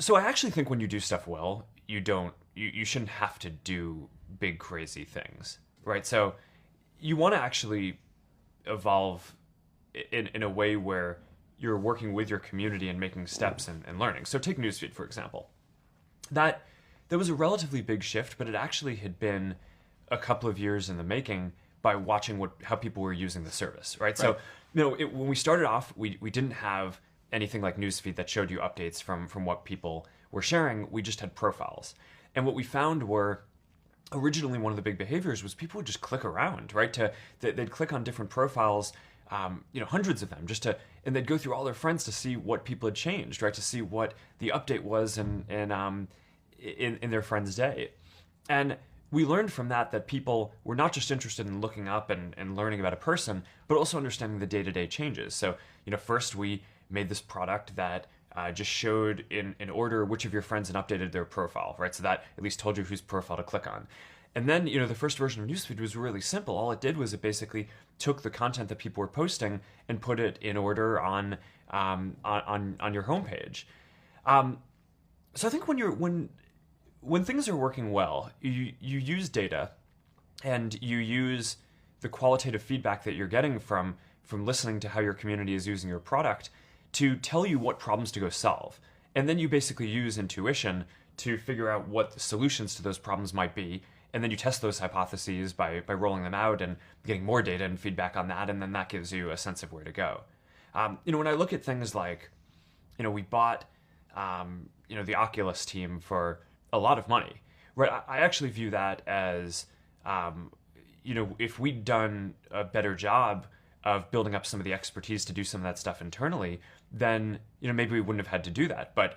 So I actually think when you do stuff well, you shouldn't have to do big crazy things, right? So you want to actually evolve in a way where you're working with your community and making steps and learning. So take Newsfeed, for example. That that was a relatively big shift, but it actually had been a couple of years in the making by watching how people were using the service, right? So, when we started off, we didn't have anything like Newsfeed that showed you updates from what people were sharing. We just had profiles. And what we found were originally one of the big behaviors was people would just click around, right? They'd click on different profiles, hundreds of them, and they'd go through all their friends to see what people had changed, right? To see what the update was in their friend's day. And we learned from that people were not just interested in looking up and learning about a person, but also understanding the day-to-day changes. So, first we made this product that just showed in order which of your friends had updated their profile, right? So that at least told you whose profile to click on. And then, the first version of Newsfeed was really simple. All it did was it basically took the content that people were posting and put it in order on your homepage. So I think when things are working well, you use data and you use the qualitative feedback that you're getting from listening to how your community is using your product to tell you what problems to go solve. And then you basically use intuition to figure out what the solutions to those problems might be. And then you test those hypotheses by rolling them out and getting more data and feedback on that. And then that gives you a sense of where to go. When I look at things like, we bought, the Oculus team for a lot of money, right? I actually view that as, if we'd done a better job of building up some of the expertise to do some of that stuff internally, then, maybe we wouldn't have had to do that. But,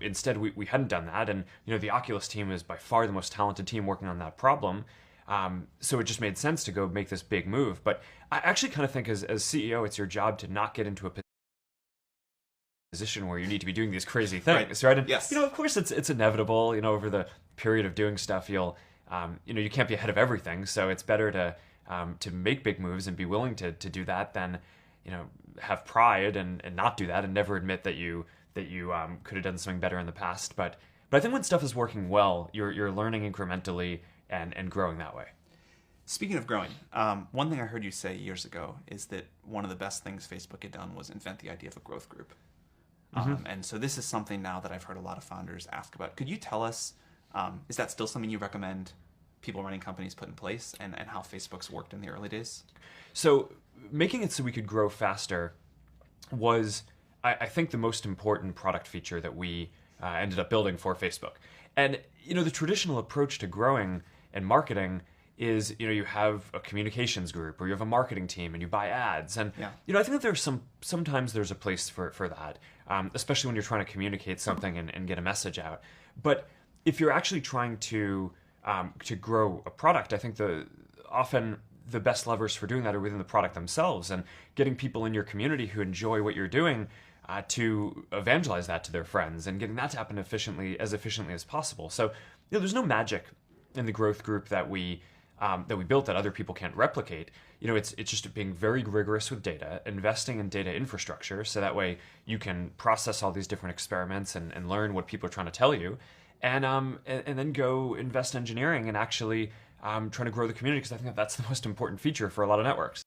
instead we hadn't done that. And, the Oculus team is by far the most talented team working on that problem. So it just made sense to go make this big move. But I actually kind of think as CEO, it's your job to not get into a position where you need to be doing these crazy things, right? And, Yes. Of course it's inevitable, over the period of doing stuff, you can't be ahead of everything. So it's better to make big moves and be willing to do that than, have pride and not do that and never admit that you could have done something better in the past. But I think when stuff is working well, you're learning incrementally and growing that way. Speaking of growing, one thing I heard you say years ago is that one of the best things Facebook had done was invent the idea of a growth group. And so this is something now that I've heard a lot of founders ask about. Could you tell us, is that still something you recommend people running companies put in place, and how Facebook's worked in the early days? So making it so we could grow faster was, I think, the most important product feature that we ended up building for Facebook. And, the traditional approach to growing and marketing is, you have a communications group or you have a marketing team and you buy ads. And, I think that there's sometimes there's a place for that, especially when you're trying to communicate something and get a message out. But if you're actually trying to grow a product, I think often the best levers for doing that are within the product themselves and getting people in your community who enjoy what you're doing to evangelize that to their friends and getting that to happen efficiently as possible. So, there's no magic in the growth group that we built that other people can't replicate. It's just being very rigorous with data, investing in data infrastructure, so that way you can process all these different experiments and learn what people are trying to tell you, and then go invest in engineering and actually trying to grow the community, because I think that's the most important feature for a lot of networks.